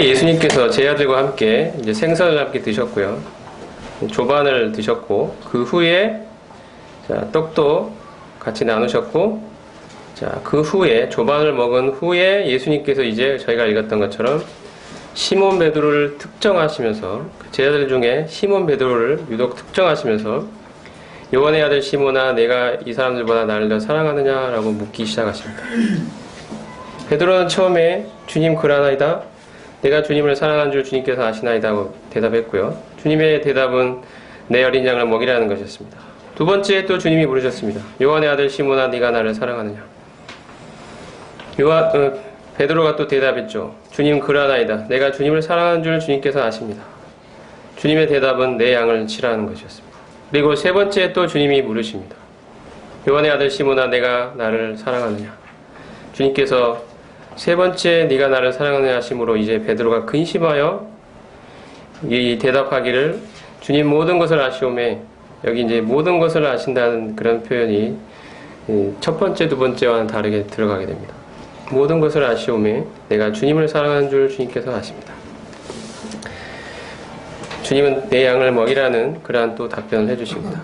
예수님께서 제 아들과 함께 이제 생선을 함께 드셨고요. 조반을 드셨고, 그 후에 떡도 같이 나누셨고, 그 후에 조반을 먹은 후에 예수님께서 이제 저희가 읽었던 것처럼 시몬 베드로를 특정하시면서, 제 아들 중에 시몬 베드로를 유독 특정하시면서 요한의 아들 시몬아, 내가 이 사람들보다 나를 더 사랑하느냐라고 묻기 시작하십니다. 베드로는 처음에 주님 그러나이다, 내가 주님을 사랑하는 줄 주님께서 아시나이다 하고 대답했고요. 주님의 대답은 내 어린 양을 먹이라는 것이었습니다. 두 번째 또 주님이 물으셨습니다. 요한의 아들 시몬아, 네가 나를 사랑하느냐? 베드로가 또 대답했죠. 주님 그러나이다, 내가 주님을 사랑하는 줄 주님께서 아십니다. 주님의 대답은 내 양을 치라는 것이었습니다. 그리고 세 번째 또 주님이 물으십니다. 요한의 아들 시몬아, 내가 나를 사랑하느냐? 주님께서 세 번째 네가 나를 사랑하느냐 하심으로 이제 베드로가 근심하여 이 대답하기를 주님 모든 것을 아시오매, 여기 이제 모든 것을 아신다는 그런 표현이 첫 번째 두 번째와는 다르게 들어가게 됩니다. 모든 것을 아시오매 내가 주님을 사랑하는 줄 주님께서 아십니다. 주님은 내 양을 먹이라는 그러한 또 답변을 해주십니다.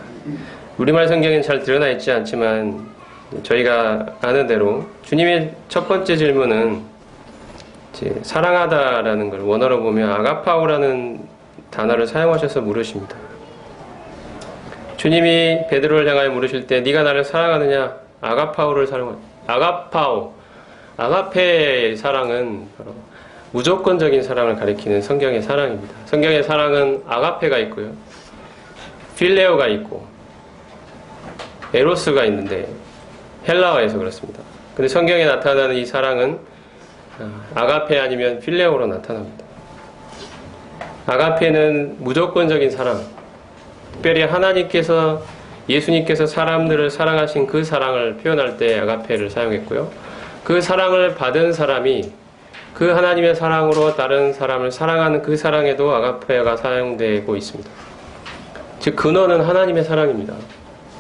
우리말 성경에는 잘 드러나 있지 않지만 저희가 아는 대로 주님의 첫 번째 질문은 이제 사랑하다라는 걸 원어로 보면 아가파오라는 단어를 사용하셔서 물으십니다. 주님이 베드로를 향하여 물으실 때 네가 나를 사랑하느냐? 아가파오를 사랑하느냐? 아가파오, 아가페의 사랑은 바로 무조건적인 사랑을 가리키는 성경의 사랑입니다. 성경의 사랑은 아가페가 있고요, 필레오가 있고 에로스가 있는데 헬라어에서 그렇습니다. 근데 성경에 나타나는 이 사랑은 아가페 아니면 필레오로 나타납니다. 아가페는 무조건적인 사랑, 특별히 하나님께서, 예수님께서 사람들을 사랑하신 그 사랑을 표현할 때 아가페를 사용했고요. 그 사랑을 받은 사람이 그 하나님의 사랑으로 다른 사람을 사랑하는 그 사랑에도 아가페가 사용되고 있습니다. 즉 근원은 하나님의 사랑입니다.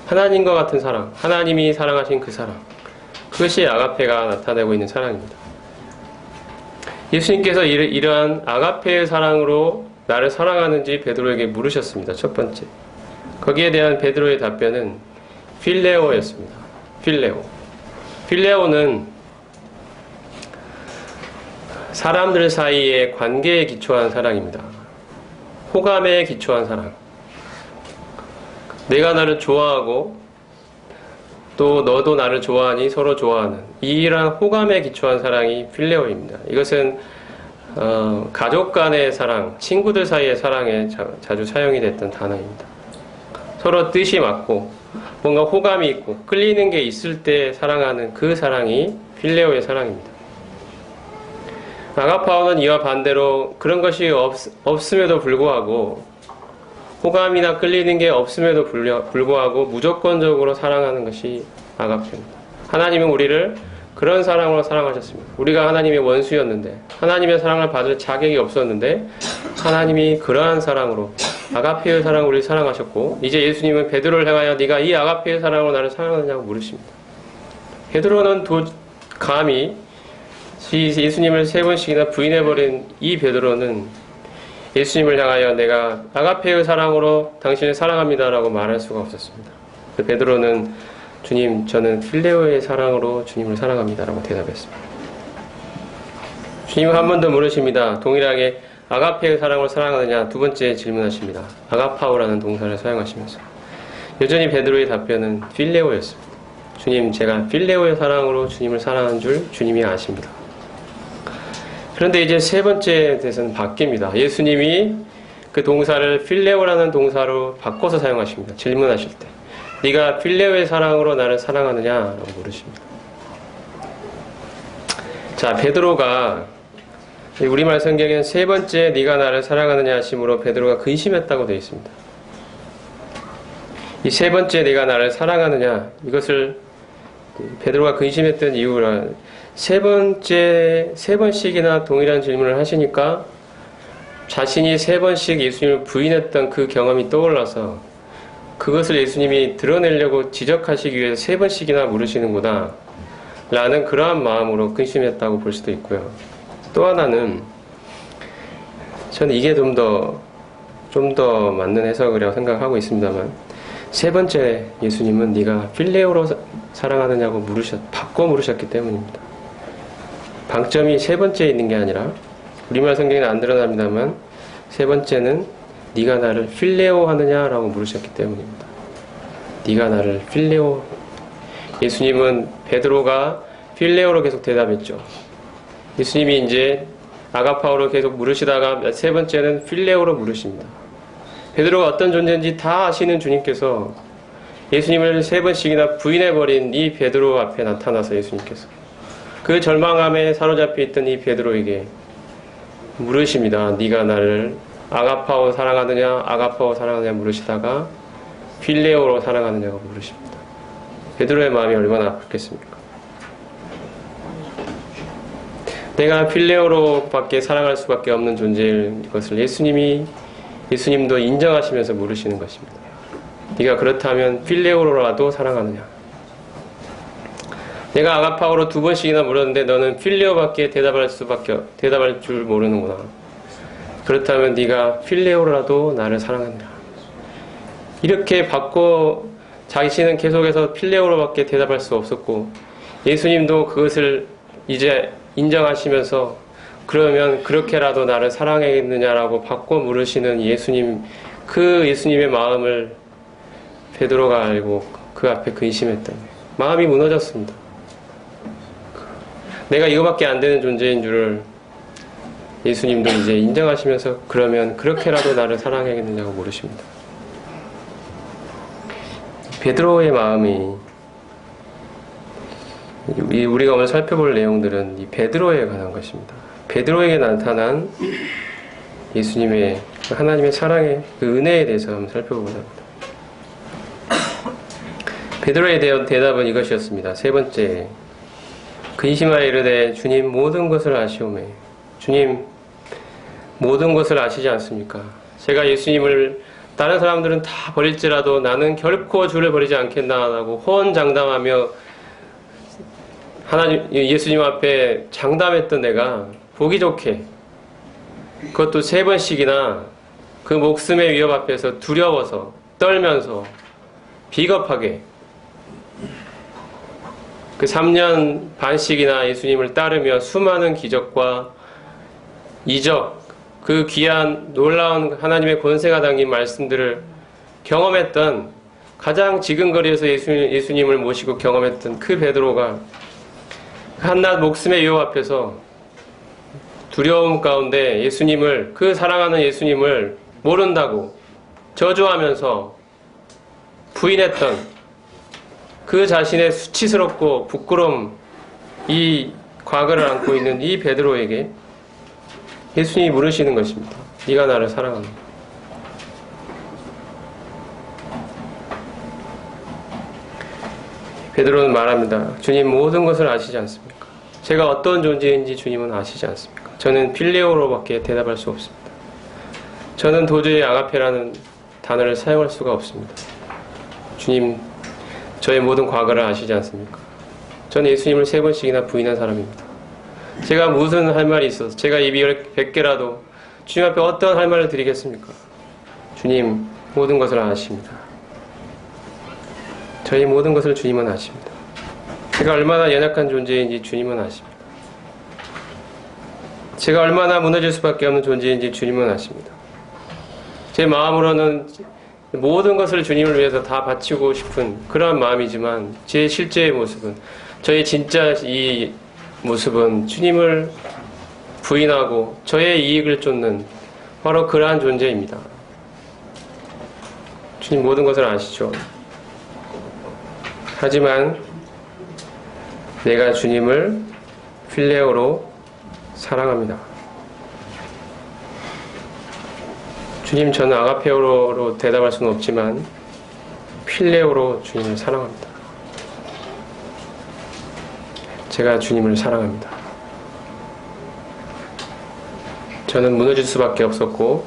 하나님과 같은 사랑, 하나님이 사랑하신 그 사랑, 그것이 아가페가 나타내고 있는 사랑입니다. 예수님께서 이러한 아가페의 사랑으로 나를 사랑하는지 베드로에게 물으셨습니다. 첫 번째. 거기에 대한 베드로의 답변은 필레오였습니다. 필레오. 필레오는 사람들 사이의 관계에 기초한 사랑입니다. 호감에 기초한 사랑. 내가 나를 좋아하고 또 너도 나를 좋아하니 서로 좋아하는 이러한 호감에 기초한 사랑이 필레오입니다. 이것은 가족 간의 사랑, 친구들 사이의 사랑에 자주 사용이 됐던 단어입니다. 서로 뜻이 맞고 뭔가 호감이 있고 끌리는 게 있을 때 사랑하는 그 사랑이 필레오의 사랑입니다. 아가파오는 이와 반대로 그런 것이 없음에도 불구하고, 호감이나 끌리는 게 없음에도 불구하고 무조건적으로 사랑하는 것이 아가페입니다. 하나님은 우리를 그런 사랑으로 사랑하셨습니다. 우리가 하나님의 원수였는데, 하나님의 사랑을 받을 자격이 없었는데 하나님이 그러한 사랑으로, 아가페의 사랑으로 우리를 사랑하셨고, 이제 예수님은 베드로를 향하여 네가 이 아가페의 사랑으로 나를 사랑하느냐고 물으십니다. 베드로는 감히 예수님을 세 번씩이나 부인해버린 이 베드로는 예수님을 향하여 내가 아가페의 사랑으로 당신을 사랑합니다라고 말할 수가 없었습니다. 베드로는 주님, 저는 필레오의 사랑으로 주님을 사랑합니다라고 대답했습니다. 주님은 한 번 더 물으십니다. 동일하게 아가페의 사랑으로 사랑하느냐? 두 번째 질문하십니다. 아가파오라는 동사를 사용하시면서 여전히 베드로의 답변은 필레오였습니다. 주님, 제가 필레오의 사랑으로 주님을 사랑하는 줄 주님이 아십니다. 그런데 이제 세 번째 대해서는 바뀝니다. 예수님이 그 동사를 필레오라는 동사로 바꿔서 사용하십니다. 질문하실 때 네가 필레오의 사랑으로 나를 사랑하느냐라고 물으십니다. 자, 베드로가 우리말 성경에는 세 번째 네가 나를 사랑하느냐 하심으로 베드로가 근심했다고 되어 있습니다. 이 세 번째 네가 나를 사랑하느냐, 이것을 베드로가 근심했던 이유가 세 번씩이나 동일한 질문을 하시니까 자신이 세 번씩 예수님을 부인했던 그 경험이 떠올라서 그것을 예수님이 드러내려고 지적하시기 위해서 세 번씩이나 물으시는구나 라는 그러한 마음으로 근심했다고 볼 수도 있고요. 또 하나는 저는 이게 좀 더 맞는 해석이라고 생각하고 있습니다만, 세 번째 예수님은 네가 필레오로 사랑하느냐고 바꿔 물으셨기 때문입니다. 방점이 세 번째에 있는 게 아니라, 우리말 성경에는 안 드러납니다만, 세 번째는 네가 나를 필레오 하느냐라고 물으셨기 때문입니다. 네가 나를 필레오. 예수님은 베드로가 필레오로 계속 대답했죠. 예수님이 이제 아가파오로 계속 물으시다가 세 번째는 필레오로 물으십니다. 베드로가 어떤 존재인지 다 아시는 주님께서 예수님을 세 번씩이나 부인해버린 이 베드로 앞에 나타나서 예수님께서 그 절망함에 사로잡혀 있던 이 베드로에게 물으십니다. 네가 나를 아가파오 사랑하느냐 물으시다가 필레오로 사랑하느냐고 물으십니다. 베드로의 마음이 얼마나 아팠겠습니까? 내가 필레오로밖에 사랑할 수밖에 없는 존재일 것을 예수님도 인정하시면서 물으시는 것입니다. 네가 그렇다면 필레오로라도 사랑하느냐? 내가 아가파오로 2번씩이나 물었는데 너는 필레오밖에 대답할 줄 모르는구나. 그렇다면 네가 필레오로라도 나를 사랑하느냐? 이렇게 자신은 계속해서 필레오로밖에 대답할 수 없었고, 예수님도 그것을 이제 인정하시면서 그러면 그렇게라도 나를 사랑하겠느냐라고 바꿔 물으시는 예수님, 그 예수님의 마음을 베드로가 알고 그 앞에 근심했던 마음이 무너졌습니다. 내가 이거밖에 안 되는 존재인 줄을 예수님도 이제 인정하시면서 그러면 그렇게라도 나를 사랑하겠느냐고 물으십니다. 베드로의 마음이, 우리가 오늘 살펴볼 내용들은 이 베드로에 관한 것입니다. 베드로에게 나타난 예수님의 하나님의 사랑의 그 은혜에 대해서 한번 살펴보고자 합니다. 베드로에 대한 대답은 이것이었습니다. 세 번째, 근심하여 이르되 주님 모든 것을 아시오매. 주님 모든 것을 아시지 않습니까? 제가 예수님을 다른 사람들은 다 버릴지라도 나는 결코 주를 버리지 않겠나라고 호언장담하며 예수님 앞에 장담했던 내가 보기 좋게, 그것도 3번씩이나 그 목숨의 위협 앞에서 두려워서 떨면서 비겁하게 그 3년 반씩이나 예수님을 따르며 수많은 기적과 이적, 그 귀한 놀라운 하나님의 권세가 담긴 말씀들을 경험했던, 가장 지근거리에서 예수님을 모시고 경험했던 그 베드로가 한낱 목숨의 위협 앞에서 두려움 가운데 예수님을, 그 사랑하는 예수님을 모른다고 저주하면서 부인했던 그 자신의 수치스럽고 부끄러움, 이 과거를 안고 있는 이 베드로에게 예수님이 물으시는 것입니다. 네가 나를 사랑하는가? 베드로는 말합니다. 주님 모든 것을 아시지 않습니까? 제가 어떤 존재인지 주님은 아시지 않습니까? 저는 필레오로밖에 대답할 수 없습니다. 저는 도저히 아가페라는 단어를 사용할 수가 없습니다. 주님, 저의 모든 과거를 아시지 않습니까? 저는 예수님을 3번씩이나 부인한 사람입니다. 제가 무슨 할 말이 있어서, 제가 입이 100개라도 주님 앞에 어떤 할 말을 드리겠습니까? 주님 모든 것을 아십니다. 저희 모든 것을 주님은 아십니다. 제가 얼마나 연약한 존재인지 주님은 아십니다. 제가 얼마나 무너질 수밖에 없는 존재인지 주님은 아십니다. 제 마음으로는 모든 것을 주님을 위해서 다 바치고 싶은 그러한 마음이지만, 제 실제의 모습은, 저의 진짜 이 모습은 주님을 부인하고 저의 이익을 쫓는 바로 그러한 존재입니다. 주님 모든 것을 아시죠? 하지만 내가 주님을 필레오로 사랑합니다. 주님, 저는 아가페오로 대답할 수는 없지만 필레오로 주님을 사랑합니다. 제가 주님을 사랑합니다. 저는 무너질 수밖에 없었고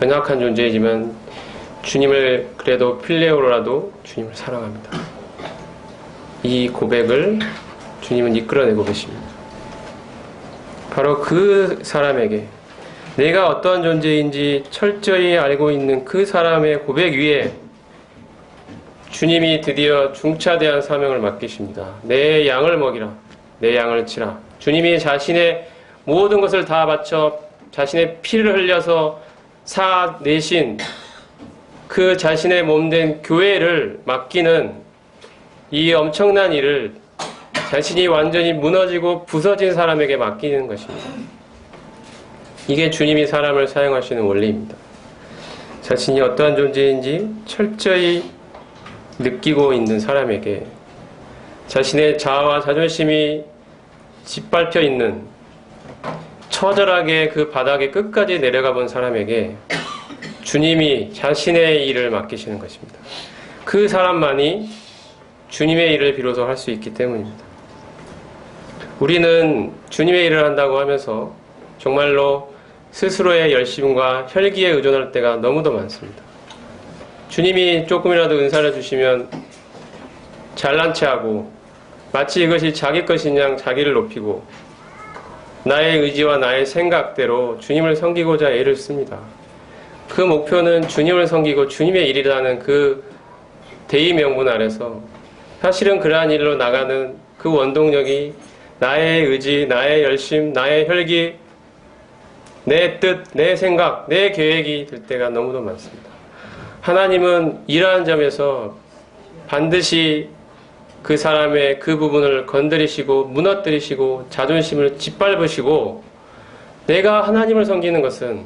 연약한 존재이지만 주님을 그래도 필레오로라도 주님을 사랑합니다. 이 고백을 주님은 이끌어내고 계십니다. 바로 그 사람에게, 내가 어떠한 존재인지 철저히 알고 있는 그 사람의 고백 위에 주님이 드디어 중차대한 사명을 맡기십니다. 내 양을 먹이라. 내 양을 치라. 주님이 자신의 모든 것을 다 바쳐 자신의 피를 흘려서 사내신 그 자신의 몸된 교회를 맡기는 이 엄청난 일을 자신이 완전히 무너지고 부서진 사람에게 맡기는 것입니다. 이게 주님이 사람을 사용하시는 원리입니다. 자신이 어떠한 존재인지 철저히 느끼고 있는 사람에게, 자신의 자아와 자존심이 짓밟혀 있는 처절하게 그 바닥에 끝까지 내려가 본 사람에게 주님이 자신의 일을 맡기시는 것입니다. 그 사람만이 주님의 일을 비로소 할 수 있기 때문입니다. 우리는 주님의 일을 한다고 하면서 정말로 스스로의 열심과 혈기에 의존할 때가 너무도 많습니다. 주님이 조금이라도 은사를 주시면 잘난 체하고 마치 이것이 자기 것인 양 자기를 높이고 나의 의지와 나의 생각대로 주님을 섬기고자 애를 씁니다. 그 목표는 주님을 섬기고 주님의 일이라는 그 대의 명분 아래서 사실은 그러한 일로 나가는 그 원동력이 나의 의지, 나의 열심, 나의 혈기, 내 뜻, 내 생각, 내 계획이 될 때가 너무도 많습니다. 하나님은 이러한 점에서 반드시 그 사람의 그 부분을 건드리시고 무너뜨리시고 자존심을 짓밟으시고 내가 하나님을 섬기는 것은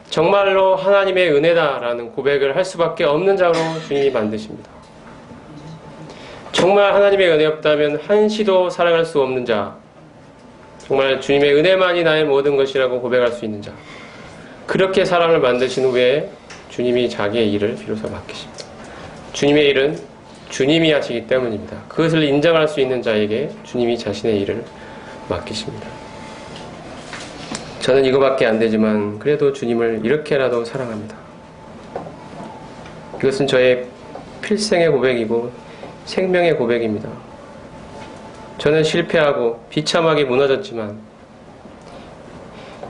정말로 하나님의 은혜다라는 고백을 할 수밖에 없는 자로 주님이 만드십니다. 정말 하나님의 은혜 없다면 한시도 살아갈 수 없는 자, 정말 주님의 은혜만이 나의 모든 것이라고 고백할 수 있는 자, 그렇게 사람을 만드신 후에 주님이 자기의 일을 비로소 맡기십니다. 주님의 일은 주님이 하시기 때문입니다. 그것을 인정할 수 있는 자에게 주님이 자신의 일을 맡기십니다. 저는 이거밖에 안 되지만 그래도 주님을 이렇게라도 사랑합니다. 이것은 저의 필생의 고백이고 생명의 고백입니다. 저는 실패하고 비참하게 무너졌지만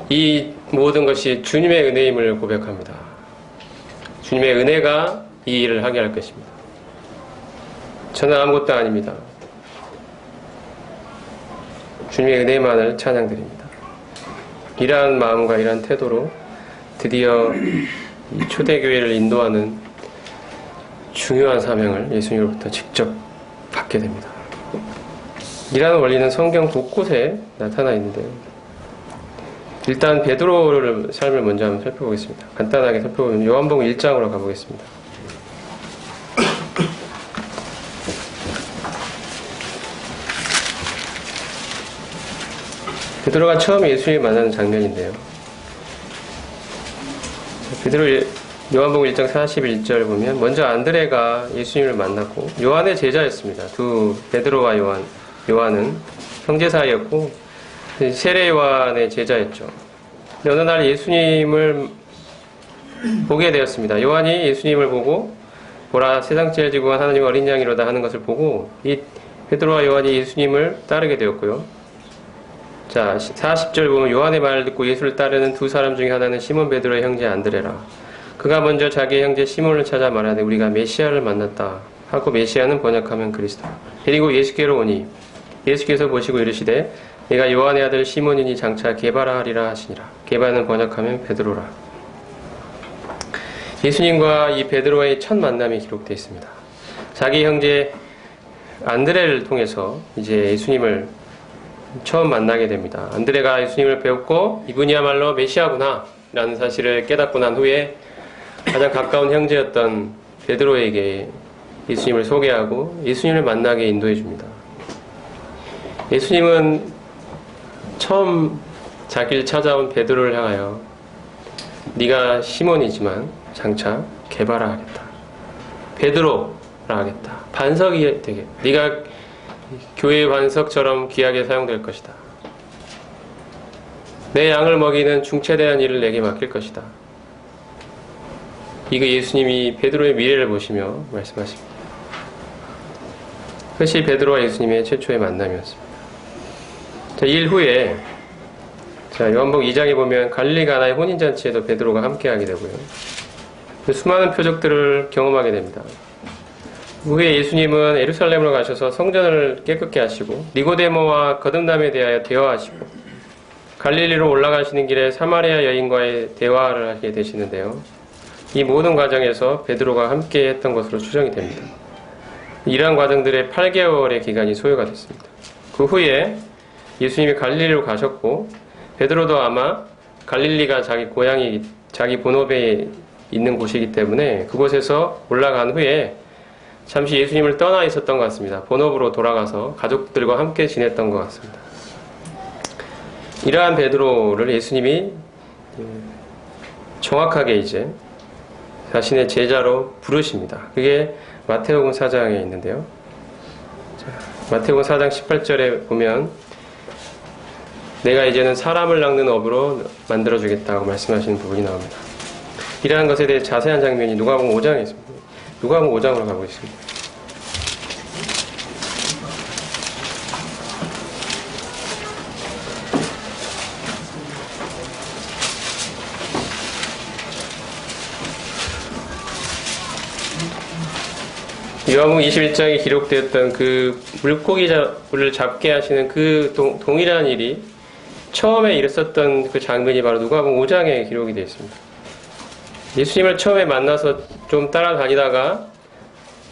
이 모든 것이 주님의 은혜임을 고백합니다. 주님의 은혜가 이 일을 하게 할 것입니다. 저는 아무것도 아닙니다. 주님의 은혜만을 찬양드립니다. 이러한 마음과 이러한 태도로 드디어 이 초대교회를 인도하는 중요한 사명을 예수님으로부터 직접 받게 됩니다. 이러한 원리는 성경 곳곳에 나타나 있는데요. 일단 베드로를 삶을 먼저 한번 살펴보겠습니다. 간단하게 살펴보면 요한복음 1장으로 가보겠습니다. 베드로가 처음 예수님을 만나는 장면인데요. 베드로 요한복음 1장 41절 보면 먼저 안드레가 예수님을 만났고 요한의 제자였습니다. 두 베드로와 요한은 형제 사이였고 세례 요한의 제자였죠. 어느 날 예수님을 보게 되었습니다. 요한이 예수님을 보고 보라 세상 제일 지고한 하나님 어린 양이로다 하는 것을 보고 이 베드로와 요한이 예수님을 따르게 되었고요. 자 40절 보면 요한의 말을 듣고 예수를 따르는 두 사람 중에 하나는 시몬 베드로의 형제 안드레라. 그가 먼저 자기의 형제 시몬을 찾아 말하되 우리가 메시아를 만났다 하고 메시아는 번역하면 그리스도. 그리고 예수께로 오니 예수께서 보시고 이르시되 내가 요한의 아들 시몬이니 장차 게바라 하리라 하시니라. 게바는 번역하면 베드로라. 예수님과 이 베드로의 첫 만남이 기록되어 있습니다. 자기 형제 안드레를 통해서 이제 예수님을 처음 만나게 됩니다. 안드레가 예수님을 배웠고 이분이야말로 메시아구나 라는 사실을 깨닫고 난 후에 가장 가까운 형제였던 베드로에게 예수님을 소개하고 예수님을 만나게 인도해 줍니다. 예수님은 처음 자기를 찾아온 베드로를 향하여 네가 시몬이지만 장차 게바라 하겠다. 베드로라 하겠다. 반석이 되게 네가 교회의 반석처럼 귀하게 사용될 것이다. 내 양을 먹이는 중차대한 일을 내게 맡길 것이다. 이거 예수님이 베드로의 미래를 보시며 말씀하십니다. 그것이 베드로와 예수님의 최초의 만남이었습니다. 자, 일 후에 자, 요한복음 2장에 보면 갈릴리 가나의 혼인잔치에도 베드로가 함께하게 되고요. 수많은 표적들을 경험하게 됩니다. 후에 예수님은 예루살렘으로 가셔서 성전을 깨끗게 하시고 니고데모와 거듭남에 대하여 대화하시고 갈릴리로 올라가시는 길에 사마리아 여인과의 대화를 하게 되시는데요. 이 모든 과정에서 베드로가 함께 했던 것으로 추정이 됩니다. 이러한 과정들의 8개월의 기간이 소요가 됐습니다. 그 후에 예수님이 갈릴리로 가셨고 베드로도 아마 갈릴리가 자기 고향이 자기 본업에 있는 곳이기 때문에 그곳에서 올라간 후에 잠시 예수님을 떠나 있었던 것 같습니다. 본업으로 돌아가서 가족들과 함께 지냈던 것 같습니다. 이러한 베드로를 예수님이 정확하게 이제 자신의 제자로 부르십니다. 그게 마태복음 4장에 있는데요. 자, 마태복음 4장 18절에 보면 내가 이제는 사람을 낚는 업으로 만들어주겠다고 말씀하시는 부분이 나옵니다. 이러한 것에 대해 자세한 장면이 누가복음 5장에 있습니다. 누가복음 5장으로 가고 있습니다. 요한복음 21장에 기록되었던 그 물고기를 잡게 하시는 그 동일한 일이 처음에 일었었던 그 장면이 바로 누가복음 5장에 기록이 되어 있습니다. 예수님을 처음에 만나서 좀 따라다니다가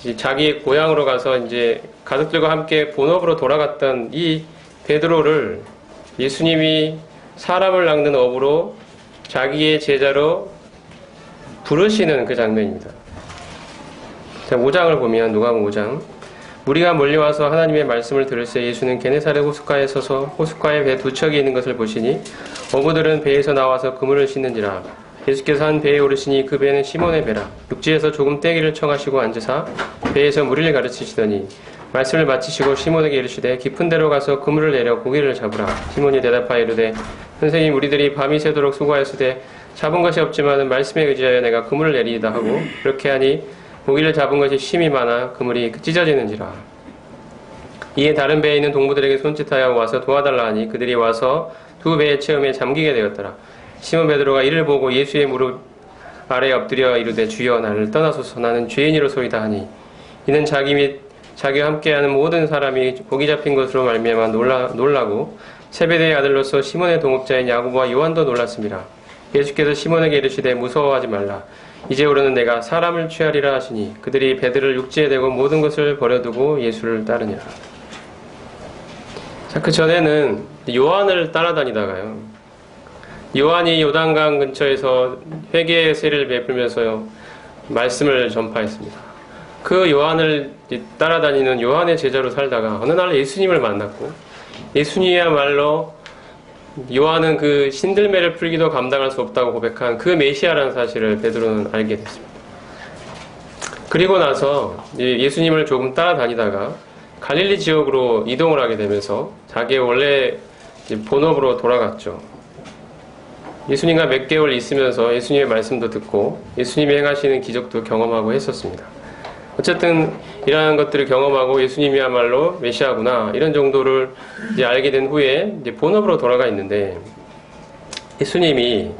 이제 자기 고향으로 가서 이제 가족들과 함께 본업으로 돌아갔던 이 베드로를 예수님이 사람을 낚는 업으로 자기의 제자로 부르시는 그 장면입니다. 자, 5장을 보면 누가복음 5장 무리가 몰려와서 하나님의 말씀을 들을새 예수는 게네사렛 호숫가에 서서 호숫가에 배 두 척이 있는 것을 보시니 어부들은 배에서 나와서 그물을 씻는지라. 예수께서 한 배에 오르시니 그 배는 시몬의 배라. 육지에서 조금 떼기를 청하시고 앉으사 배에서 무리를 가르치시더니 말씀을 마치시고 시몬에게 이르시되 깊은 데로 가서 그물을 내려 고기를 잡으라. 시몬이 대답하여 이르되 선생님 우리들이 밤이 새도록 수고하였으되 잡은 것이 없지만 말씀에 의지하여 내가 그물을 내리이다 하고 그렇게 하니 고기를 잡은 것이 심이 많아 그물이 찢어지는지라. 이에 다른 배에 있는 동무들에게 손짓하여 와서 도와달라 하니 그들이 와서 두 배의 체험에 잠기게 되었더라. 시몬 베드로가 이를 보고 예수의 무릎 아래에 엎드려 이르되 주여 나를 떠나소서 나는 죄인이로소이다 하니 이는 자기 및 자기와 함께하는 모든 사람이 고기 잡힌 것으로 말미암아 놀라고 세베대의 아들로서 시몬의 동업자인 야고보와 요한도 놀랐습니다. 예수께서 시몬에게 이르시되 무서워하지 말라. 이제 오르는 내가 사람을 취하리라 하시니 그들이 배들을 육지에 대고 모든 것을 버려두고 예수를 따르니라. 자, 그 전에는 요한을 따라다니다가요. 요한이 요단강 근처에서 회개의 세를 베풀면서 말씀을 전파했습니다. 그 요한을 따라다니는 요한의 제자로 살다가 어느 날 예수님을 만났고 예수님이야말로 요한은 그 신들매를 풀기도 감당할 수 없다고 고백한 그 메시아라는 사실을 베드로는 알게 됐습니다. 그리고 나서 예수님을 조금 따라다니다가 갈릴리 지역으로 이동을 하게 되면서 자기의 원래 본업으로 돌아갔죠. 예수님과 몇 개월 있으면서 예수님의 말씀도 듣고 예수님이 행하시는 기적도 경험하고 했었습니다. 어쨌든 이러한 것들을 경험하고 예수님이야말로 메시아구나 이런 정도를 이제 알게 된 후에 이제 본업으로 돌아가 있는데 예수님이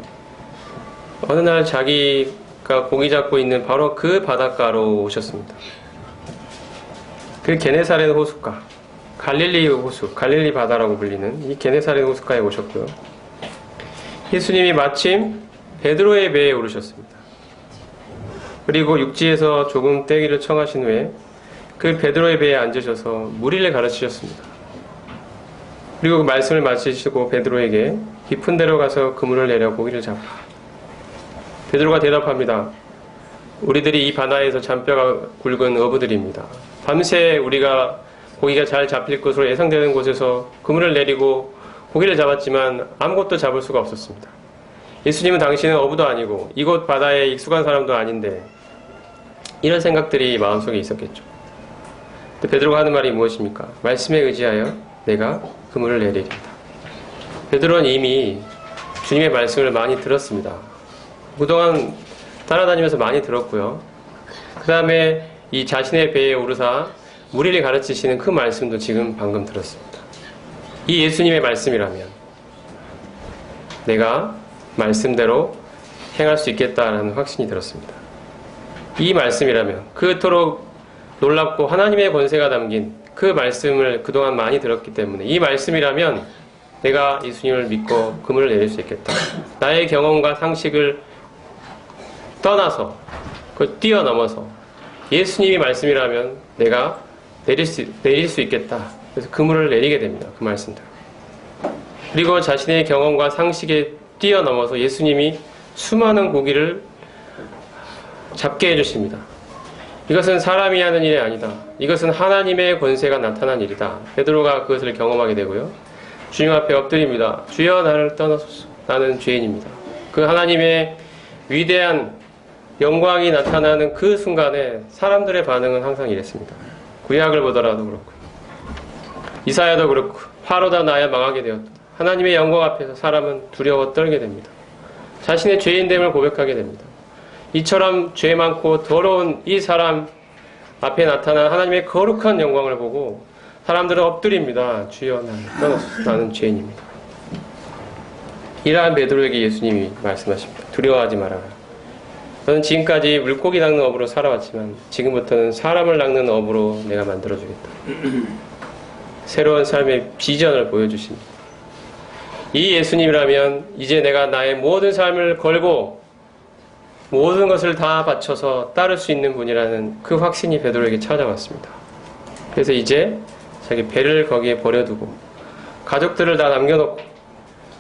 어느 날 자기가 고기 잡고 있는 바로 그 바닷가로 오셨습니다. 그 게네사렛 호숫가, 갈릴리 호수, 갈릴리 바다라고 불리는 이 게네사렛 호숫가에 오셨고요. 예수님이 마침 베드로의 배에 오르셨습니다. 그리고 육지에서 조금 떼기를 청하신 후에 그 베드로의 배에 앉으셔서 무리를 가르치셨습니다. 그리고 그 말씀을 마치시고 베드로에게 깊은 데로 가서 그물을 내려 고기를 잡으라. 베드로가 대답합니다. 우리들이 이 바다에서 잔뼈가 굵은 어부들입니다. 밤새 우리가 고기가 잘 잡힐 것으로 예상되는 곳에서 그물을 내리고 고기를 잡았지만 아무것도 잡을 수가 없었습니다. 예수님은 당신은 어부도 아니고 이곳 바다에 익숙한 사람도 아닌데 이런 생각들이 마음속에 있었겠죠. 베드로가 하는 말이 무엇입니까? 말씀에 의지하여 내가 그물을 내리리다. 베드로는 이미 주님의 말씀을 많이 들었습니다. 그동안 따라다니면서 많이 들었고요. 그 다음에 이 자신의 배에 오르사 무리를 가르치시는 그 말씀도 지금 방금 들었습니다. 이 예수님의 말씀이라면 내가 말씀대로 행할 수 있겠다라는 확신이 들었습니다. 이 말씀이라면, 그토록 놀랍고 하나님의 권세가 담긴 그 말씀을 그동안 많이 들었기 때문에 이 말씀이라면 내가 예수님을 믿고 금을 내릴 수 있겠다. 나의 경험과 상식을 떠나서, 그걸 뛰어넘어서 예수님이 말씀이라면 내가 내릴 수 있겠다. 그래서 그물을 내리게 됩니다. 그 말씀대로. 그리고 자신의 경험과 상식에 뛰어넘어서 예수님이 수많은 고기를 잡게 해주십니다. 이것은 사람이 하는 일이 아니다. 이것은 하나님의 권세가 나타난 일이다. 베드로가 그것을 경험하게 되고요. 주님 앞에 엎드립니다. 주여 나를 떠나소서. 나는 죄인입니다. 그 하나님의 위대한 영광이 나타나는 그 순간에 사람들의 반응은 항상 이랬습니다. 구약을 보더라도 그렇고 이사야도 그렇고 화로다 나야 망하게 되었다. 하나님의 영광 앞에서 사람은 두려워 떨게 됩니다. 자신의 죄인됨을 고백하게 됩니다. 이처럼 죄 많고 더러운 이 사람 앞에 나타난 하나님의 거룩한 영광을 보고 사람들은 엎드립니다. 주여 나를 떠나소서. 나는 죄인입니다. 이러한 베드로에게 예수님이 말씀하십니다. 두려워하지 말아라. 너는 지금까지 물고기 낚는 업으로 살아왔지만 지금부터는 사람을 낚는 업으로 내가 만들어주겠다. 새로운 삶의 비전을 보여주십니다. 이 예수님이라면 이제 내가 나의 모든 삶을 걸고 모든 것을 다 바쳐서 따를 수 있는 분이라는 그 확신이 베드로에게 찾아왔습니다. 그래서 이제 자기 배를 거기에 버려두고 가족들을 다 남겨놓고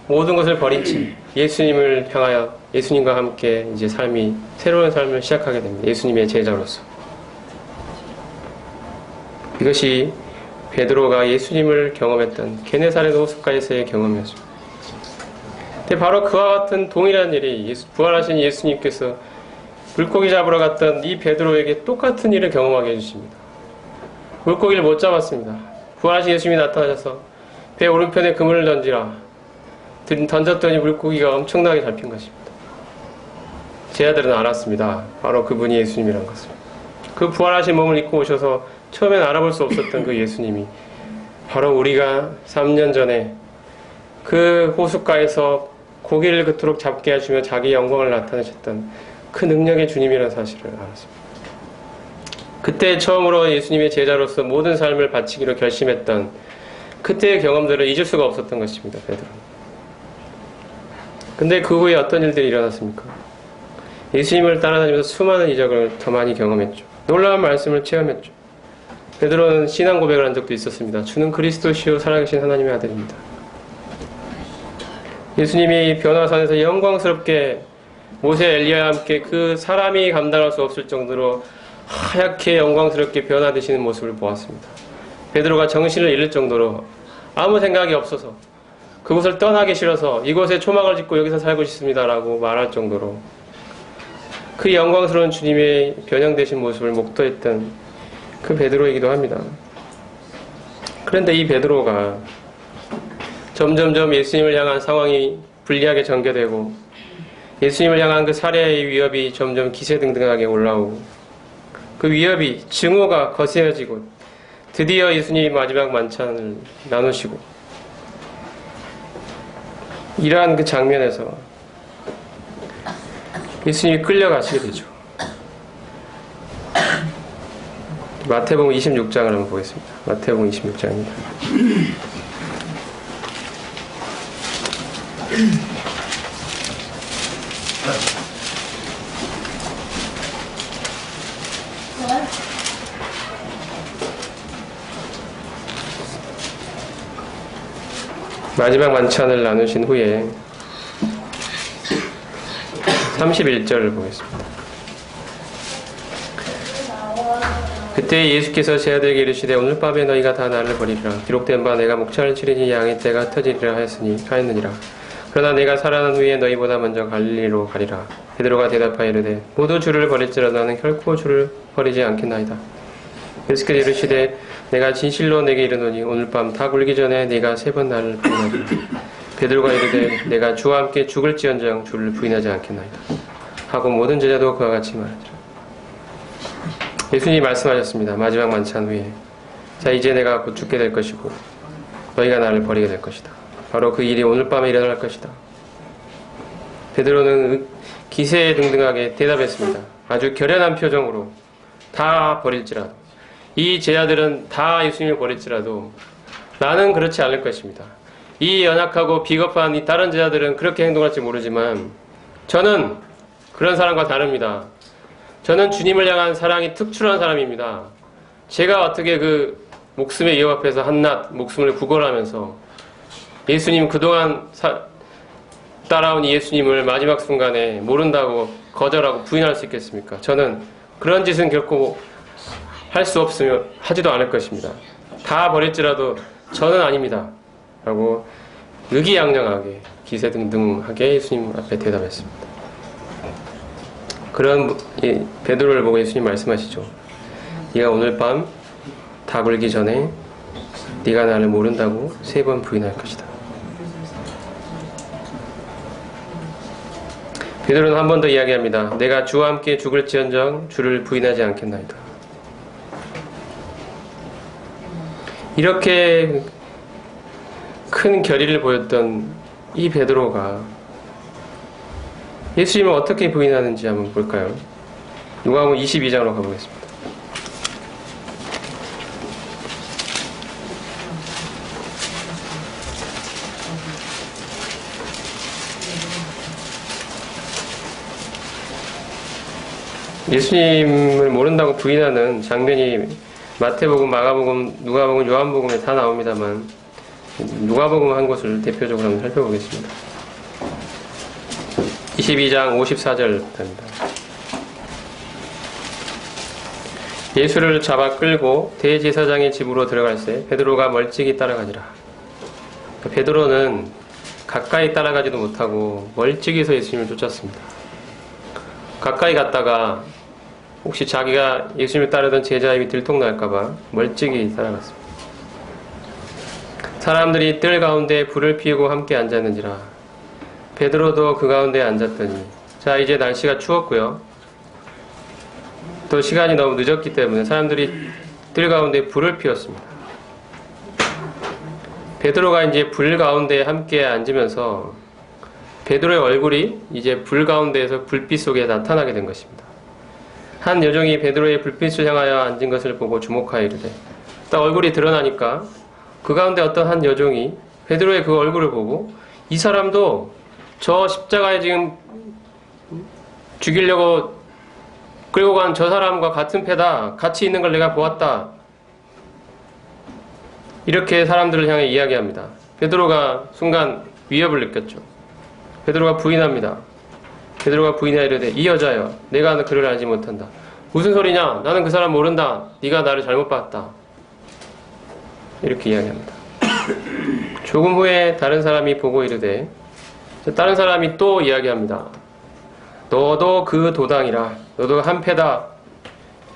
모든 것을 버린 채 예수님을 향하여 예수님과 함께 이제 새로운 삶을 시작하게 됩니다. 예수님의 제자로서. 이것이 베드로가 예수님을 경험했던 게네사렛 호숫가에서의 경험이었습니다. 근데 바로 그와 같은 동일한 일이 부활하신 예수님께서 물고기 잡으러 갔던 이 베드로에게 똑같은 일을 경험하게 해주십니다. 물고기를 못 잡았습니다. 부활하신 예수님이 나타나셔서 배 오른편에 그물을 던지라. 던졌더니 물고기가 엄청나게 잡힌 것입니다. 제자들은 알았습니다. 바로 그분이 예수님이란 것을. 그 부활하신 몸을 입고 오셔서 처음엔 알아볼 수 없었던 그 예수님이 바로 우리가 3년 전에 그 호숫가에서 고기를 그토록 잡게 하시며 자기 영광을 나타내셨던 그 능력의 주님이라는 사실을 알았습니다. 그때 처음으로 예수님의 제자로서 모든 삶을 바치기로 결심했던 그때의 경험들을 잊을 수가 없었던 것입니다. 베드로는. 근데 그 후에 어떤 일들이 일어났습니까? 예수님을 따라다니면서 수많은 이적을 더 많이 경험했죠. 놀라운 말씀을 체험했죠. 베드로는 신앙 고백을 한 적도 있었습니다. 주는 그리스도시요 살아계신 하나님의 아들입니다. 예수님이 변화산에서 영광스럽게 모세 엘리야와 함께 그 사람이 감당할 수 없을 정도로 하얗게 영광스럽게 변화되시는 모습을 보았습니다. 베드로가 정신을 잃을 정도로 아무 생각이 없어서 그곳을 떠나기 싫어서 이곳에 초막을 짓고 여기서 살고 싶습니다라고 말할 정도로 그 영광스러운 주님의 변형되신 모습을 목도했던 그 베드로이기도 합니다. 그런데 이 베드로가 점점점 예수님을 향한 상황이 불리하게 전개되고 예수님을 향한 그 살해의 위협이 점점 기세등등하게 올라오고 그 위협이 증오가 거세어지고 드디어 예수님이 마지막 만찬을 나누시고 이러한 그 장면에서 예수님이 끌려가시게 되죠. 마태복음 26장을 한번 보겠습니다. 마태복음 26장입니다. 마지막 만찬을 나누신 후에 31절을 보겠습니다. 그때 예수께서 제자들에게 이르시되 오늘 밤에 너희가 다 나를 버리리라. 기록된 바 내가 목차를 치르니 양의 때가 터지리라 하였느니라. 그러나 내가 살아난 후에 너희보다 먼저 갈릴리로 가리라. 베드로가 대답하여 이르되 모두 주를 버릴지라도 나는 결코 주를 버리지 않겠나이다. 예수께서 이르시되 내가 진실로 내게 이르노니 오늘 밤 다 굴기 전에 네가 3번 나를 부인하리라. 베드로가 이르되 내가 주와 함께 죽을지언정 주를 부인하지 않겠나이다 하고 모든 제자도 그와 같이 말하더라. 예수님이 말씀하셨습니다. 마지막 만찬 후에 자 이제 내가 곧 죽게 될 것이고 너희가 나를 버리게 될 것이다. 바로 그 일이 오늘 밤에 일어날 것이다. 베드로는 기세등등하게 대답했습니다. 아주 결연한 표정으로 다 버릴지라도, 이 제자들은 다 예수님을 버릴지라도 나는 그렇지 않을 것입니다. 이 연약하고 비겁한 이 다른 제자들은 그렇게 행동할지 모르지만 저는 그런 사람과 다릅니다. 저는 주님을 향한 사랑이 특출한 사람입니다. 제가 어떻게 그 목숨의 위협 앞에서 한낱 목숨을 구걸하면서 예수님 그동안 따라온 이 예수님을 마지막 순간에 모른다고 거절하고 부인할 수 있겠습니까? 저는 그런 짓은 결코 할 수 없으며 하지도 않을 것입니다. 다 버릴지라도 저는 아닙니다. 라고 의기양양하게 기세등등하게 예수님 앞에 대답했습니다. 그런 베드로를 보고 예수님 말씀하시죠. 네가 오늘 밤 다 굴기 전에 네가 나를 모른다고 3번 부인할 것이다. 베드로는 한 번 더 이야기합니다. 내가 주와 함께 죽을지언정 주를 부인하지 않겠나이다. 이렇게 큰 결의를 보였던 이 베드로가 예수님을 어떻게 부인하는지 한번 볼까요? 누가복음 22장으로 가보겠습니다. 예수님을 모른다고 부인하는 장면이 마태복음, 마가복음, 누가복음, 요한복음에 다 나옵니다만 누가복음 한 곳을 대표적으로 한번 살펴보겠습니다. 22장 54절입니다. 예수를 잡아 끌고 대제사장의 집으로 들어갈새 베드로가 멀찍이 따라가니라. 베드로는 가까이 따라가지도 못하고 멀찍이서 예수님을 쫓았습니다. 가까이 갔다가 혹시 자기가 예수님을 따르던 제자의 입이 들통날까봐 멀찍이 따라갔습니다. 사람들이 뜰 가운데 불을 피우고 함께 앉았는지라. 베드로도 그 가운데 앉았더니, 자 이제 날씨가 추웠고요. 또 시간이 너무 늦었기 때문에 사람들이 뜰 가운데 불을 피웠습니다. 베드로가 이제 불 가운데 함께 앉으면서 베드로의 얼굴이 이제 불 가운데에서 불빛 속에 나타나게 된 것입니다. 한 여종이 베드로의 불빛을 향하여 앉은 것을 보고 주목하여 이르되, 딱 얼굴이 드러나니까 그 가운데 어떤 한 여종이 베드로의 그 얼굴을 보고 이 사람도 저 십자가에 지금 죽이려고 끌고 간 저 사람과 같은 패다. 같이 있는 걸 내가 보았다. 이렇게 사람들을 향해 이야기합니다. 베드로가 순간 위협을 느꼈죠. 베드로가 부인합니다. 베드로가 부인하여 이르되, 이 여자여, 내가 그를 알지 못한다. 무슨 소리냐? 나는 그 사람 모른다. 네가 나를 잘못 봤다. 이렇게 이야기합니다. 조금 후에 다른 사람이 보고 이르되, 다른 사람이 또 이야기합니다. 너도 그 도당이라. 너도 한패다.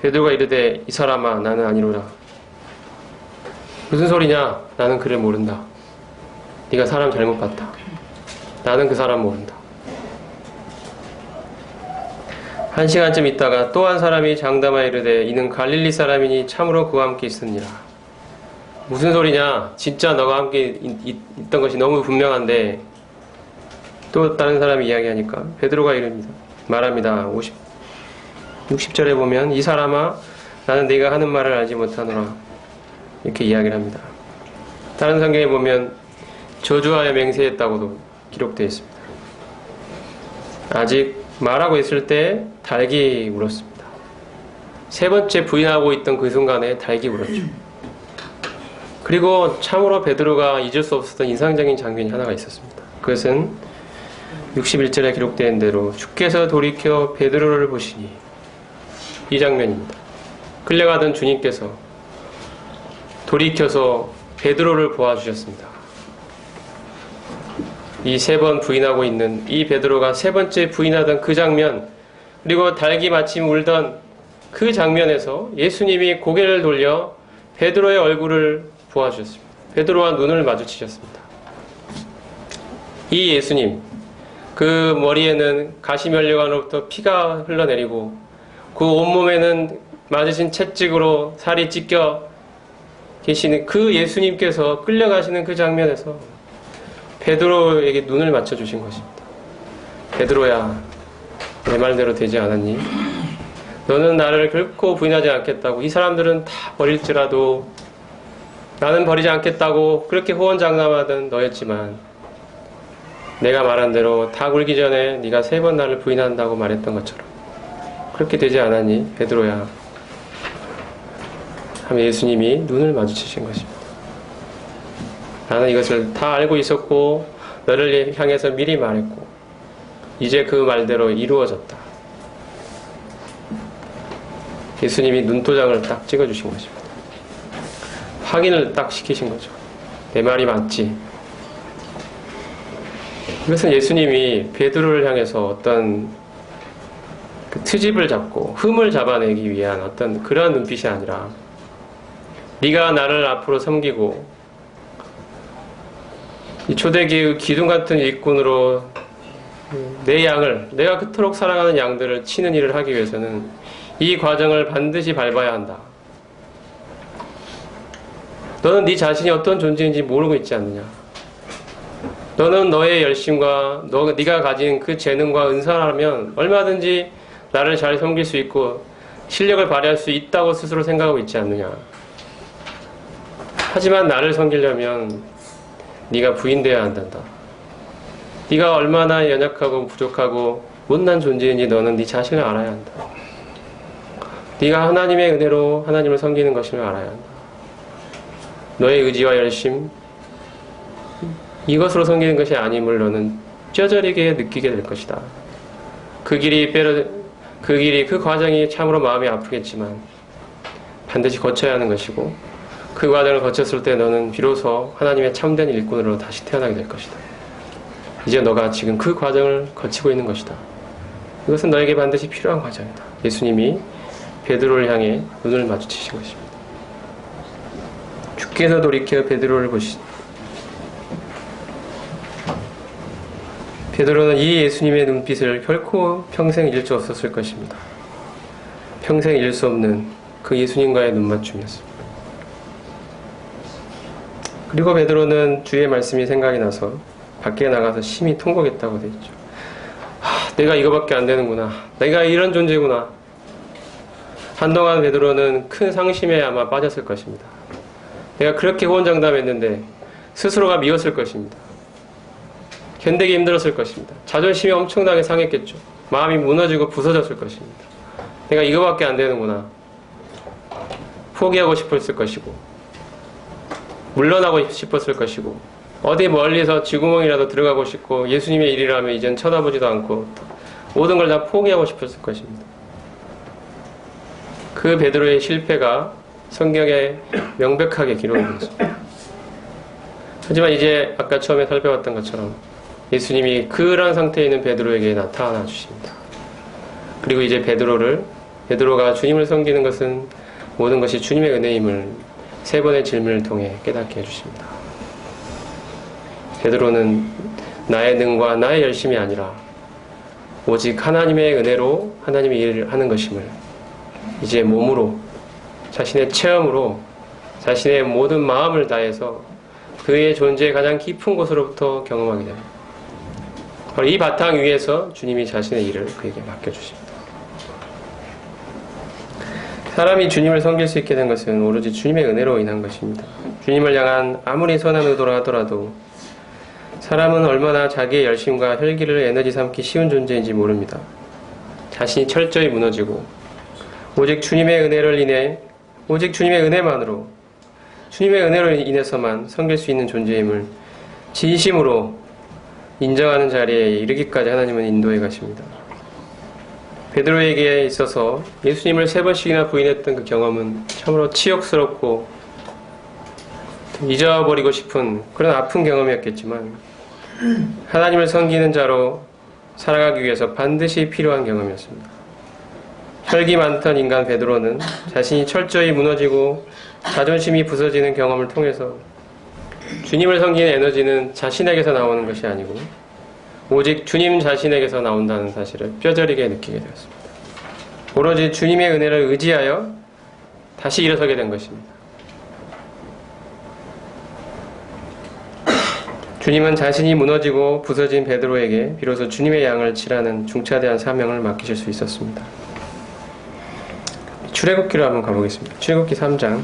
베드로가 이르되, 이 사람아, 나는 아니로라. 무슨 소리냐? 나는 그를 모른다. 네가 사람 잘못 봤다. 나는 그 사람 모른다. 1시간쯤 있다가 또 한 사람이 장담하여 이르되, 이는 갈릴리 사람이니 참으로 그와 함께 있으니라. 무슨 소리냐? 진짜 너가 함께 있던 것이 너무 분명한데. 또 다른 사람이 이야기하니까 베드로가 말합니다. 60절에 보면, 이 사람아, 나는 네가 하는 말을 알지 못하노라. 이렇게 이야기를 합니다. 다른 성경에 보면 저주하여 맹세했다고도 기록되어 있습니다. 아직 말하고 있을 때 닭이 울었습니다. 3번째 부인하고 있던 그 순간에 닭이 울었죠. 그리고 참으로 베드로가 잊을 수 없었던 인상적인 장면이 하나가 있었습니다. 그것은 61절에 기록된 대로 주께서 돌이켜 베드로를 보시니, 이 장면입니다. 끌려가던 주님께서 돌이켜서 베드로를 보아주셨습니다. 이 3번 부인하고 있는 이 베드로가 3번째 부인하던 그 장면, 그리고 닭이 마침 울던 그 장면에서 예수님이 고개를 돌려 베드로의 얼굴을 보아주셨습니다. 베드로와 눈을 마주치셨습니다. 이 예수님, 그 머리에는 가시면류관으로부터 피가 흘러내리고 그 온몸에는 맞으신 채찍으로 살이 찢겨 계시는 그 예수님께서 끌려가시는 그 장면에서 베드로에게 눈을 맞춰주신 것입니다. 베드로야, 내 말대로 되지 않았니? 너는 나를 결코 부인하지 않겠다고, 이 사람들은 다 버릴지라도 나는 버리지 않겠다고 그렇게 호언장담하던 너였지만 내가 말한 대로 다 굴기 전에 네가 3번 나를 부인한다고 말했던 것처럼 그렇게 되지 않았니? 베드로야. 하며 예수님이 눈을 마주치신 것입니다. 나는 이것을 다 알고 있었고 너를 향해서 미리 말했고 이제 그 말대로 이루어졌다. 예수님이 눈도장을 딱 찍어주신 것입니다. 확인을 딱 시키신 거죠. 내 말이 맞지? 이것은 예수님이 베드로를 향해서 어떤 그 트집을 잡고 흠을 잡아내기 위한 어떤 그러한 눈빛이 아니라 네가 나를 앞으로 섬기고 이 초대기의 기둥 같은 일꾼으로 내 양을, 내가 그토록 사랑하는 양들을 치는 일을 하기 위해서는 이 과정을 반드시 밟아야 한다. 너는 네 자신이 어떤 존재인지 모르고 있지 않느냐. 너는 너의 열심과 네가 가진 그 재능과 은사라면 얼마든지 나를 잘 섬길 수 있고 실력을 발휘할 수 있다고 스스로 생각하고 있지 않느냐. 하지만 나를 섬기려면 네가 부인되어야 한단다. 네가 얼마나 연약하고 부족하고 못난 존재인지 너는 네 자신을 알아야 한다. 네가 하나님의 은혜로 하나님을 섬기는 것임을 알아야 한다. 너의 의지와 열심, 이것으로 섬기는 것이 아님을 너는 뼈저리게 느끼게 될 것이다. 그 과정이 참으로 마음이 아프겠지만 반드시 거쳐야 하는 것이고 그 과정을 거쳤을 때 너는 비로소 하나님의 참된 일꾼으로 다시 태어나게 될 것이다. 이제 너가 지금 그 과정을 거치고 있는 것이다. 이것은 너에게 반드시 필요한 과정이다. 예수님이 베드로를 향해 눈을 마주치신 것입니다. 주께서 돌이켜 베드로를 보시니 베드로는 이 예수님의 눈빛을 결코 평생 잃을 수 없었을 것입니다. 평생 잃을 수 없는 그 예수님과의 눈맞춤이었습니다. 그리고 베드로는 주의 말씀이 생각이 나서 밖에 나가서 심히 통곡했다고 되어 있죠. 내가 이거밖에 안 되는구나. 내가 이런 존재구나. 한동안 베드로는 큰 상심에 아마 빠졌을 것입니다. 내가 그렇게 호언장담했는데 스스로가 미웠을 것입니다. 견디기 힘들었을 것입니다. 자존심이 엄청나게 상했겠죠. 마음이 무너지고 부서졌을 것입니다. 내가 이거밖에 안 되는구나. 포기하고 싶었을 것이고 물러나고 싶었을 것이고 어디 멀리서 쥐구멍이라도 들어가고 싶고 예수님의 일이라면 이젠 쳐다보지도 않고 모든 걸 다 포기하고 싶었을 것입니다. 그 베드로의 실패가 성경에 명백하게 기록되어 있습니다. 하지만 이제 아까 처음에 살펴봤던 것처럼 예수님이 그런 상태에 있는 베드로에게 나타나 주십니다. 그리고 이제 베드로가 주님을 섬기는 것은 모든 것이 주님의 은혜임을 3번의 질문을 통해 깨닫게 해주십니다. 베드로는 나의 능과 나의 열심이 아니라 오직 하나님의 은혜로 하나님의 일을 하는 것임을 이제 몸으로 자신의 체험으로 자신의 모든 마음을 다해서 그의 존재의 가장 깊은 곳으로부터 경험하게 됩니다. 바로 이 바탕 위에서 주님이 자신의 일을 그에게 맡겨주십니다. 사람이 주님을 섬길 수 있게 된 것은 오로지 주님의 은혜로 인한 것입니다. 주님을 향한 아무리 선한 의도라 하더라도 사람은 얼마나 자기의 열심과 혈기를 에너지 삼기 쉬운 존재인지 모릅니다. 자신이 철저히 무너지고 오직 주님의 은혜를 인해 오직 주님의 은혜만으로 주님의 은혜로 인해서만 섬길 수 있는 존재임을 진심으로 인정하는 자리에 이르기까지 하나님은 인도해 가십니다. 베드로에게 있어서 예수님을 3번씩이나 부인했던 그 경험은 참으로 치욕스럽고 잊어버리고 싶은 그런 아픈 경험이었겠지만 하나님을 섬기는 자로 살아가기 위해서 반드시 필요한 경험이었습니다. 혈기 많던 인간 베드로는 자신이 철저히 무너지고 자존심이 부서지는 경험을 통해서 주님을 섬기는 에너지는 자신에게서 나오는 것이 아니고 오직 주님 자신에게서 나온다는 사실을 뼈저리게 느끼게 되었습니다. 오로지 주님의 은혜를 의지하여 다시 일어서게 된 것입니다. 주님은 자신이 무너지고 부서진 베드로에게 비로소 주님의 양을 치라는 중차대한 사명을 맡기실 수 있었습니다. 출애굽기로 한번 가보겠습니다. 출애굽기 3장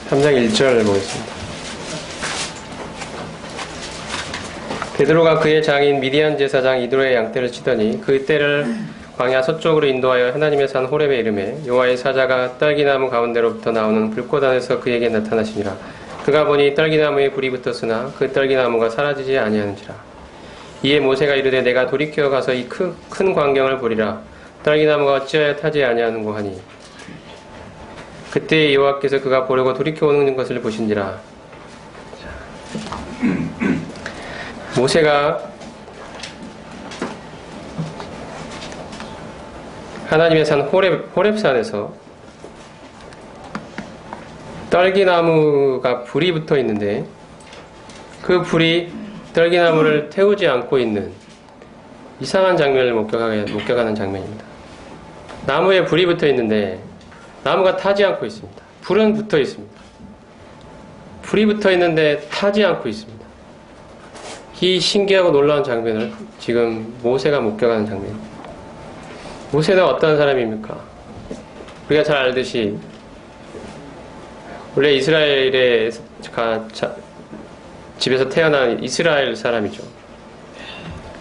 3장 1절을 보겠습니다. 베드로가 그의 장인 미디안 제사장 이드로의 양떼를 치더니 그 떼를 광야 서쪽으로 인도하여 하나님의 산 호렙에 이르매 여호와의 사자가 떨기나무 가운데로부터 나오는 불꽃 안에서 그에게 나타나시니라. 그가 보니 떨기나무에 불이 붙었으나 그 떨기나무가 사라지지 아니하는지라. 이에 모세가 이르되 내가 돌이켜 가서 이 큰 광경을 보리라. 떨기나무가 어찌하여 타지 아니하는고 하니 그때 여호와께서 그가 보려고 돌이켜 오는 것을 보신지라. 모세가 하나님의 산 호렙산에서 떨기나무가 불이 붙어 있는데 그 불이 떨기나무를 태우지 않고 있는 이상한 장면을 목격하는 장면입니다. 나무에 불이 붙어 있는데 나무가 타지 않고 있습니다. 불은 붙어 있습니다. 불이 붙어 있는데 타지 않고 있습니다. 이 신기하고 놀라운 장면을 지금 모세가 목격하는 장면입니다. 모세는 어떤 사람입니까? 우리가 잘 알듯이 원래 이스라엘의 집에서 태어난 이스라엘 사람이죠.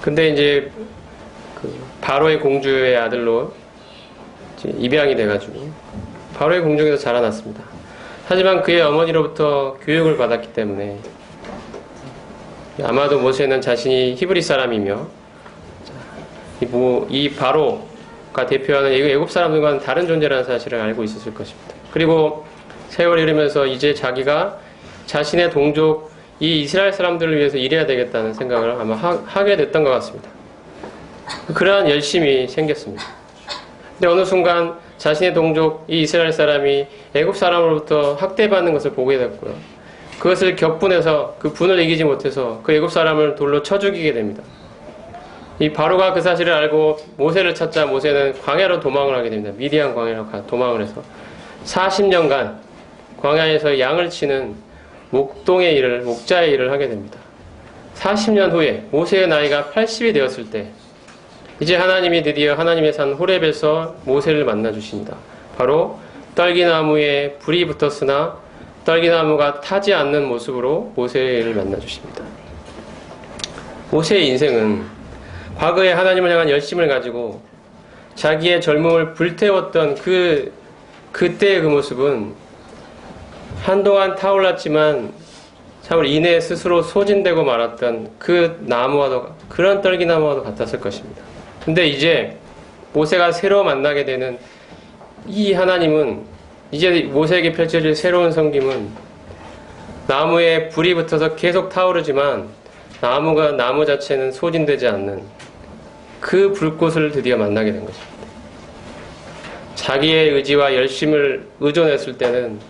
근데 이제 그 바로의 공주의 아들로 이제 입양이 돼가지고 바로의 궁정에서 자라났습니다. 하지만 그의 어머니로부터 교육을 받았기 때문에 아마도 모세는 자신이 히브리 사람이며 이 바로가 대표하는 애굽 사람들과는 다른 존재라는 사실을 알고 있었을 것입니다. 그리고 세월이 흐르면서 이제 자기가 자신의 동족 이 이스라엘 사람들을 위해서 일해야 되겠다는 생각을 아마 하게 됐던 것 같습니다. 그러한 열심이 생겼습니다. 근데 어느 순간 자신의 동족 이 이스라엘 사람이 애굽 사람으로부터 학대받는 것을 보게 됐고요. 그것을 격분해서 그 분을 이기지 못해서 그 애굽 사람을 돌로 쳐 죽이게 됩니다. 이 바로가 그 사실을 알고 모세를 찾자 모세는 광야로 도망을 하게 됩니다. 미디안 광야로 도망을 해서 40년간 광야에서 양을 치는 목동의 일을, 목자의 일을 하게 됩니다. 40년 후에 모세의 나이가 80이 되었을 때 이제 하나님이 드디어 하나님의 산 호렙에서 모세를 만나 주십니다. 바로 떨기나무에 불이 붙었으나 떨기나무가 타지 않는 모습으로 모세를 만나 주십니다. 모세의 인생은 과거에 하나님을 향한 열심을 가지고 자기의 젊음을 불태웠던 그때의 그 모습은 한동안 타올랐지만 참 이내 스스로 소진되고 말았던 그 나무와도, 그런 떨기나무와도 같았을 것입니다. 근데 이제 모세가 새로 만나게 되는 이 하나님은, 이제 모세에게 펼쳐질 새로운 섬김은 나무에 불이 붙어서 계속 타오르지만 나무 자체는 소진되지 않는 그 불꽃을 드디어 만나게 된 것입니다. 자기의 의지와 열심을 의존했을 때는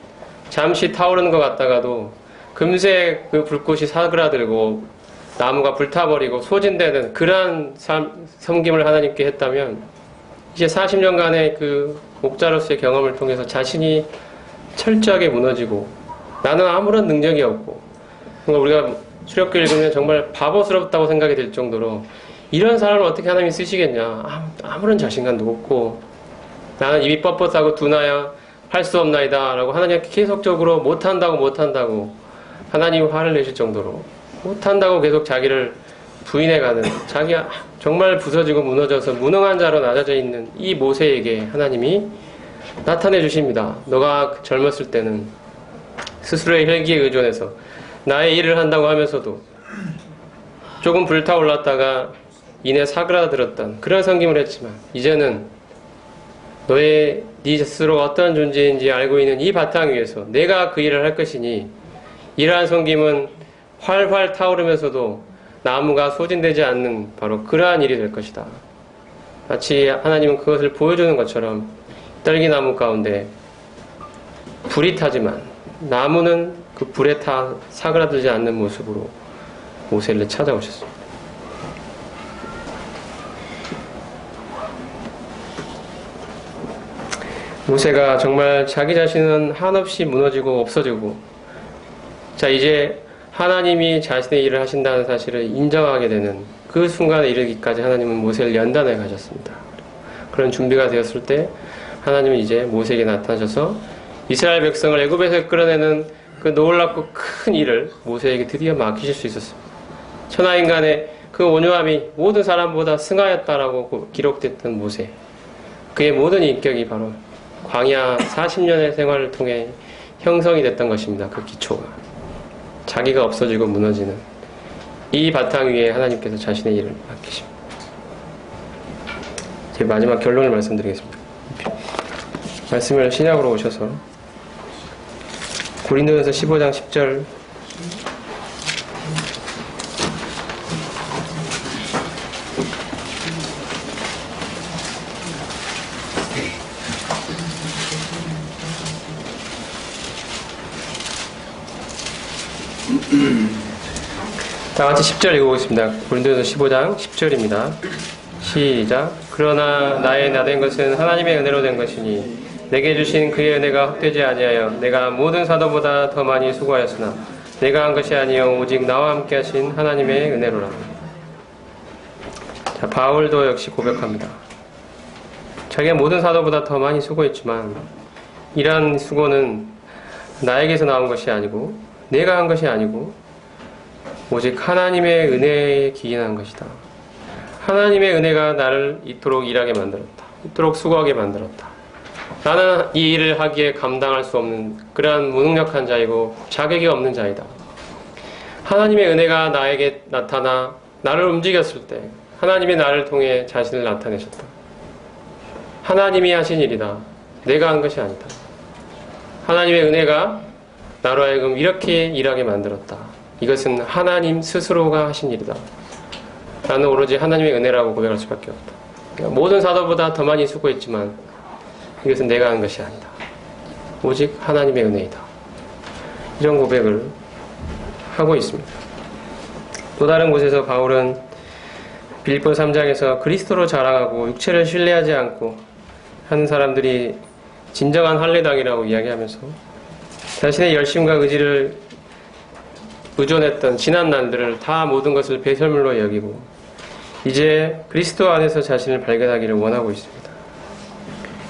잠시 타오르는 것 같다가도 금세 그 불꽃이 사그라들고 나무가 불타버리고 소진되는 그러한 섬김을 하나님께 했다면 이제 40년간의 그 목자로서의 경험을 통해서 자신이 철저하게 무너지고 나는 아무런 능력이 없고 우리가 출애굽기 읽으면 정말 바보스럽다고 생각이 들 정도로 이런 사람을 어떻게 하나님이 쓰시겠냐, 아무런 자신감도 없고 나는 입이 뻣뻣하고 둔하여 할 수 없나이다 라고 하나님께 계속적으로 못한다고 하나님 화를 내실 정도로 못한다고 계속 자기를 부인해가는, 자기가 정말 부서지고 무너져서 무능한 자로 낮아져 있는 이 모세에게 하나님이 나타내 주십니다. 너가 젊었을 때는 스스로의 혈기에 의존해서 나의 일을 한다고 하면서도 조금 불타올랐다가 이내 사그라들었던 그런 섬김을 했지만 이제는 네 스스로가 어떤 존재인지 알고 있는 이 바탕 위에서 내가 그 일을 할 것이니 이러한 섬김은 활활 타오르면서도 나무가 소진되지 않는 바로 그러한 일이 될 것이다. 마치 하나님은 그것을 보여주는 것처럼 떨기나무 가운데 불이 타지만 나무는 그 불에 타 사그라들지 않는 모습으로 모세를 찾아오셨습니다. 모세가 정말 자기 자신은 한없이 무너지고 없어지고, 자, 이제 하나님이 자신의 일을 하신다는 사실을 인정하게 되는 그 순간에 이르기까지 하나님은 모세를 연단해 가셨습니다. 그런 준비가 되었을 때 하나님은 이제 모세에게 나타나셔서 이스라엘 백성을 애굽에서 끌어내는 그 놀랍고 큰 일을 모세에게 드디어 맡기실 수 있었습니다. 천하인간의 그 온유함이 모든 사람보다 승하였다라고 기록됐던 모세, 그의 모든 인격이 바로 광야 40년의 생활을 통해 형성이 됐던 것입니다. 그 기초가 자기가 없어지고 무너지는 이 바탕 위에 하나님께서 자신의 일을 맡기십니다. 제 마지막 결론을 말씀드리겠습니다. 말씀을 신약으로 오셔서 고린도전서 15장 10절, 다 같이 10절 읽어보겠습니다. 고린도전서 15장 10절입니다. 시작. 그러나 나의 나된 것은 하나님의 은혜로 된 것이니 내게 주신 그의 은혜가 헛되지 아니하여 내가 모든 사도보다 더 많이 수고하였으나 내가 한 것이 아니요 오직 나와 함께 하신 하나님의 은혜로라. 자, 바울도 역시 고백합니다. 자기가 모든 사도보다 더 많이 수고했지만 이러한 수고는 나에게서 나온 것이 아니고 내가 한 것이 아니고 오직 하나님의 은혜에 기인한 것이다. 하나님의 은혜가 나를 이토록 일하게 만들었다. 이토록 수고하게 만들었다. 나는 이 일을 하기에 감당할 수 없는 그러한 무능력한 자이고 자격이 없는 자이다. 하나님의 은혜가 나에게 나타나 나를 움직였을 때 하나님이 나를 통해 자신을 나타내셨다. 하나님이 하신 일이다. 내가 한 것이 아니다. 하나님의 은혜가 나로 하여금 이렇게 일하게 만들었다. 이것은 하나님 스스로가 하신 일이다. 나는 오로지 하나님의 은혜라고 고백할 수밖에 없다. 그러니까 모든 사도보다 더 많이 수고했지만 이것은 내가 한 것이 아니다. 오직 하나님의 은혜이다. 이런 고백을 하고 있습니다. 또 다른 곳에서 바울은 빌립보 3장에서 그리스도로 자랑하고 육체를 신뢰하지 않고 하는 사람들이 진정한 할례당이라고 이야기하면서 자신의 열심과 의지를 의존했던 지난 날들을 다 모든 것을 배설물로 여기고 이제 그리스도 안에서 자신을 발견하기를 원하고 있습니다.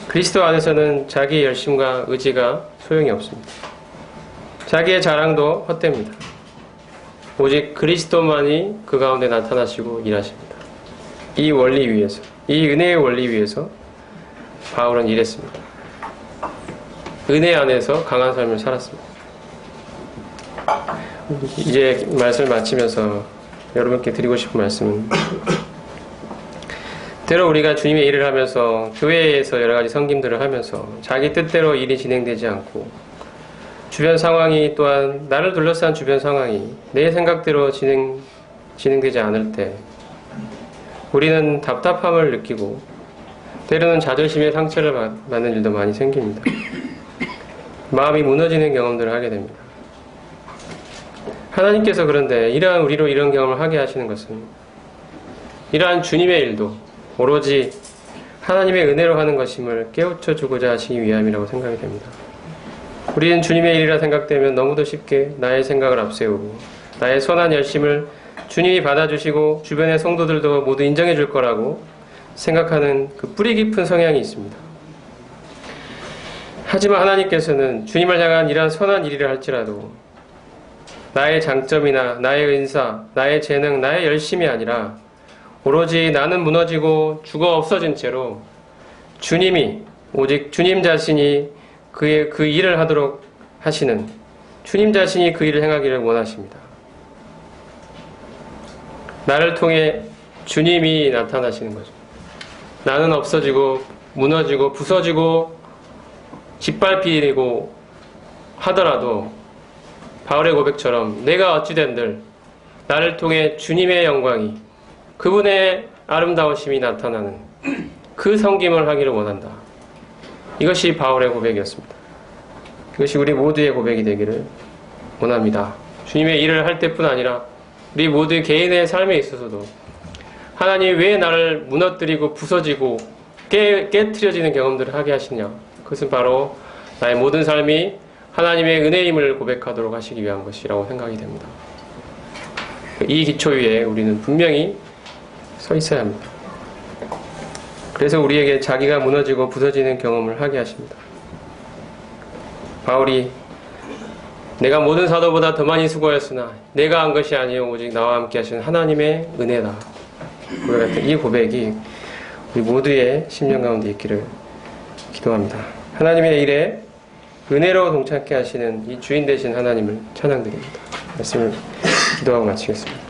그리스도 안에서는 자기의 열심과 의지가 소용이 없습니다. 자기의 자랑도 헛됩니다. 오직 그리스도만이 그 가운데 나타나시고 일하십니다. 이 원리 위에서, 이 은혜의 원리 위에서 바울은 일했습니다. 은혜 안에서 강한 삶을 살았습니다. 이제 말씀을 마치면서 여러분께 드리고 싶은 말씀은 때로 우리가 주님의 일을 하면서 교회에서 여러 가지 섬김들을 하면서 자기 뜻대로 일이 진행되지 않고 주변 상황이 또한 나를 둘러싼 주변 상황이 내 생각대로 진행되지 않을 때 우리는 답답함을 느끼고 때로는 자존심의 상처를 받는 일도 많이 생깁니다. 마음이 무너지는 경험들을 하게 됩니다. 하나님께서 그런데 이러한 우리로 이런 경험을 하게 하시는 것은 이러한 주님의 일도 오로지 하나님의 은혜로 하는 것임을 깨우쳐 주고자 하시기 위함이라고 생각이 됩니다. 우리는 주님의 일이라 생각되면 너무도 쉽게 나의 생각을 앞세우고 나의 선한 열심을 주님이 받아주시고 주변의 성도들도 모두 인정해 줄 거라고 생각하는 그 뿌리 깊은 성향이 있습니다. 하지만 하나님께서는 주님을 향한 이러한 선한 일이라 할지라도 나의 장점이나 나의 은사, 나의 재능, 나의 열심이 아니라 오로지 나는 무너지고 죽어 없어진 채로 주님이 오직 주님 자신이 그 일을 하도록 하시는 주님 자신이 그 일을 행하기를 원하십니다. 나를 통해 주님이 나타나시는 거죠. 나는 없어지고 무너지고 부서지고 짓밟히고 하더라도 바울의 고백처럼 내가 어찌된들 나를 통해 주님의 영광이 그분의 아름다우심이 나타나는 그 섬김을 하기를 원한다. 이것이 바울의 고백이었습니다. 이것이 우리 모두의 고백이 되기를 원합니다. 주님의 일을 할 때뿐 아니라 우리 모두 개인의 삶에 있어서도 하나님 왜 나를 무너뜨리고 부서지고 깨트려지는 경험들을 하게 하시냐. 그것은 바로 나의 모든 삶이 하나님의 은혜임을 고백하도록 하시기 위한 것이라고 생각이 됩니다. 이 기초 위에 우리는 분명히 서 있어야 합니다. 그래서 우리에게 자기가 무너지고 부서지는 경험을 하게 하십니다. 바울이 내가 모든 사도보다 더 많이 수고하였으나 내가 한 것이 아니요 오직 나와 함께 하시는 하나님의 은혜다. 고백했던 이 고백이 우리 모두의 심령 가운데 있기를 기도합니다. 하나님의 일에 은혜로 동참케 하시는 이 주인 되신 하나님을 찬양드립니다. 말씀을 기도하고 마치겠습니다.